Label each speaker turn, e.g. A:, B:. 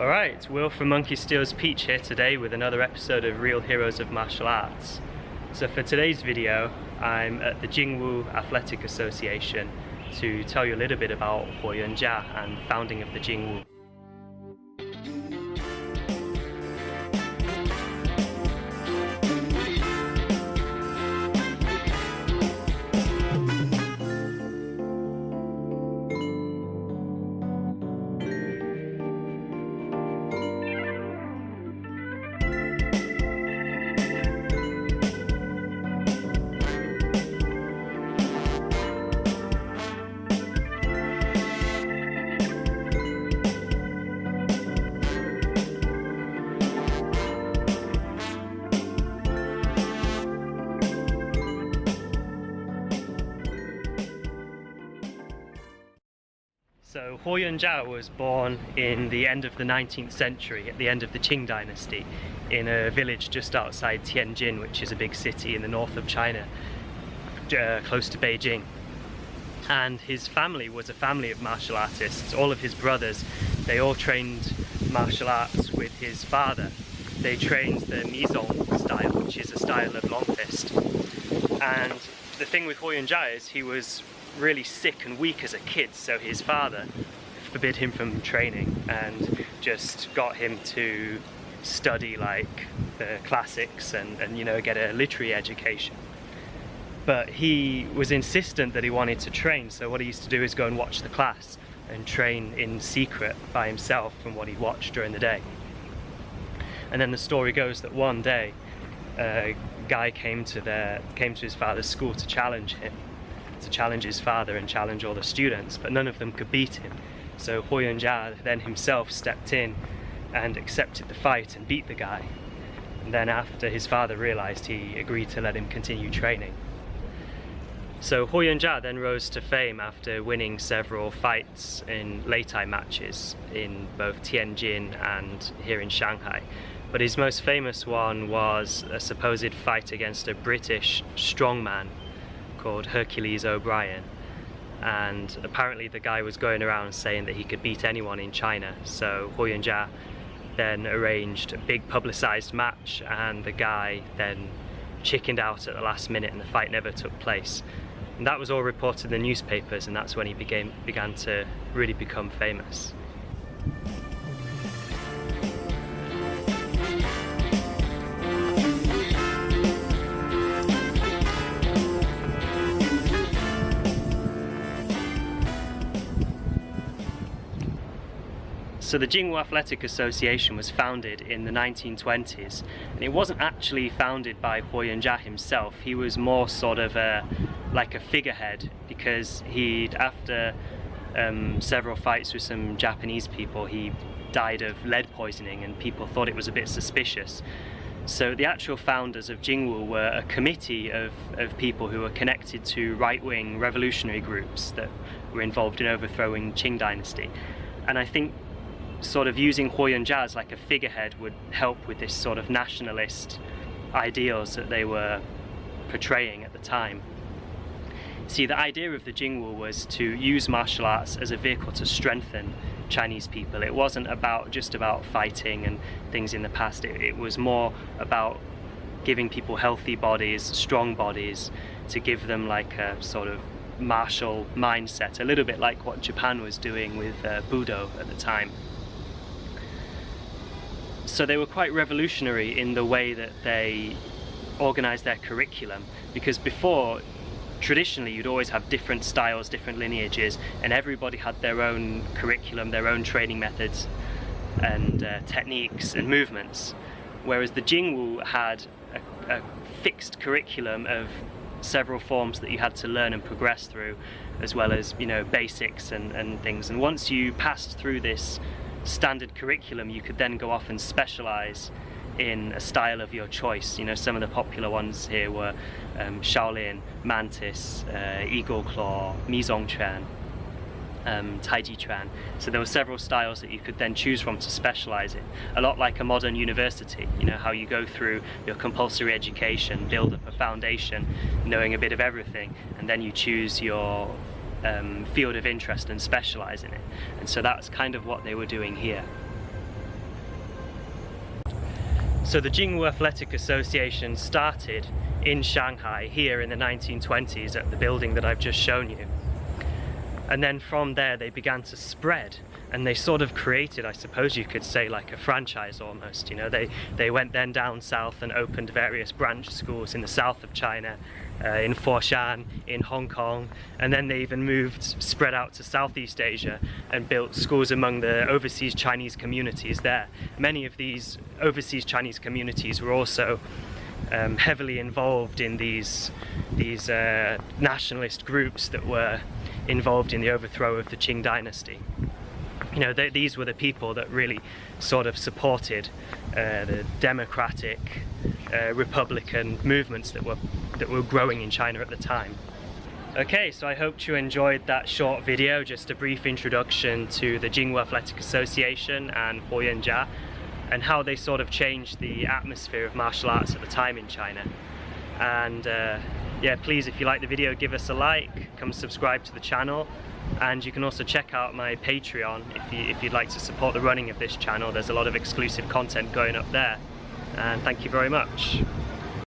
A: Alright, it's Will from Monkey Steals Peach here today with another episode of Real Heroes of Martial Arts. So for today's video, I'm at the Chinwoo Athletic Association to tell you a little bit about Yuan and founding of the Chinwoo. So Yuan was born in the end of the 19th century, at the end of the Qing dynasty, in a village just outside Tianjin, which is a big city in the north of China, close to Beijing. And his family was a family of martial artists. All of his brothers, they all trained martial arts with his father. They trained the Mizong style, which is a style of long fist. And the thing with Yuan is he was really sick and weak as a kid, so his father forbid him from training and just got him to study like the classics and you know, get a literary education. But he was insistent that he wanted to train, so what he used to do is go and watch the class and train in secret by himself from what he'd watched during the day. And then the story goes that one day a guy came to his father's school to challenge his father and challenge all the students, but none of them could beat him. So Yuan then himself stepped in and accepted the fight and beat the guy. And then after his father realized, he agreed to let him continue training. So Yuan then rose to fame after winning several fights in Lei matches in both Tianjin and here in Shanghai. But his most famous one was a supposed fight against a British strongman called Hercules O'Brien, and apparently the guy was going around saying that he could beat anyone in China. So Yuan then arranged a big publicized match, and the guy then chickened out at the last minute and the fight never took place. And that was all reported in the newspapers, and that's when he began to really become famous. So the Chinwoo Athletic Association was founded in the 1920s, and it wasn't actually founded by Yuan himself. He was more sort of like a figurehead, because after several fights with some Japanese people, he died of lead poisoning and people thought it was a bit suspicious. So the actual founders of Chinwoo were a committee of people who were connected to right-wing revolutionary groups that were involved in overthrowing Qing dynasty. And I think sort of using Yuan as like a figurehead would help with this sort of nationalist ideals that they were portraying at the time. See, the idea of the Chinwoo was to use martial arts as a vehicle to strengthen Chinese people. It wasn't just about fighting and things in the past. It was more about giving people healthy bodies, strong bodies, to give them like a sort of martial mindset, a little bit like what Japan was doing with Budo at the time. So they were quite revolutionary in the way that they organized their curriculum, because before, traditionally, you'd always have different styles, different lineages, and everybody had their own curriculum, their own training methods and techniques and movements, whereas the Chinwoo had a fixed curriculum of several forms that you had to learn and progress through, as well as, you know, basics and things. And once you passed through this standard curriculum, you could then go off and specialize in a style of your choice. You know, some of the popular ones here were Shaolin, Mantis, Eagle Claw, Mizong Quan, Taiji Chuan. So there were several styles that you could then choose from to specialize in. A lot like a modern university, you know, how you go through your compulsory education, build up a foundation, knowing a bit of everything, and then you choose your field of interest and specialize in it. And so that's kind of what they were doing here. So the Chinwoo Athletic Association started in Shanghai here in the 1920s at the building that I've just shown you. And then from there they began to spread, and they sort of created, I suppose you could say, like a franchise almost. You know, they went then down south and opened various branch schools in the south of China, in Foshan, in Hong Kong, and then they even spread out to Southeast Asia and built schools among the overseas Chinese communities there. Many of these overseas Chinese communities were also heavily involved in these nationalist groups that were involved in the overthrow of the Qing dynasty. You know, these were the people that really sort of supported the democratic, republican movements that were growing in China at the time. Okay, so I hope you enjoyed that short video, just a brief introduction to the Chinwoo Athletic Association and Yuan, and how they sort of changed the atmosphere of martial arts at the time in China. And yeah, please, if you like the video, give us a like, come subscribe to the channel, and you can also check out my Patreon if you'd like to support the running of this channel. There's a lot of exclusive content going up there, and thank you very much.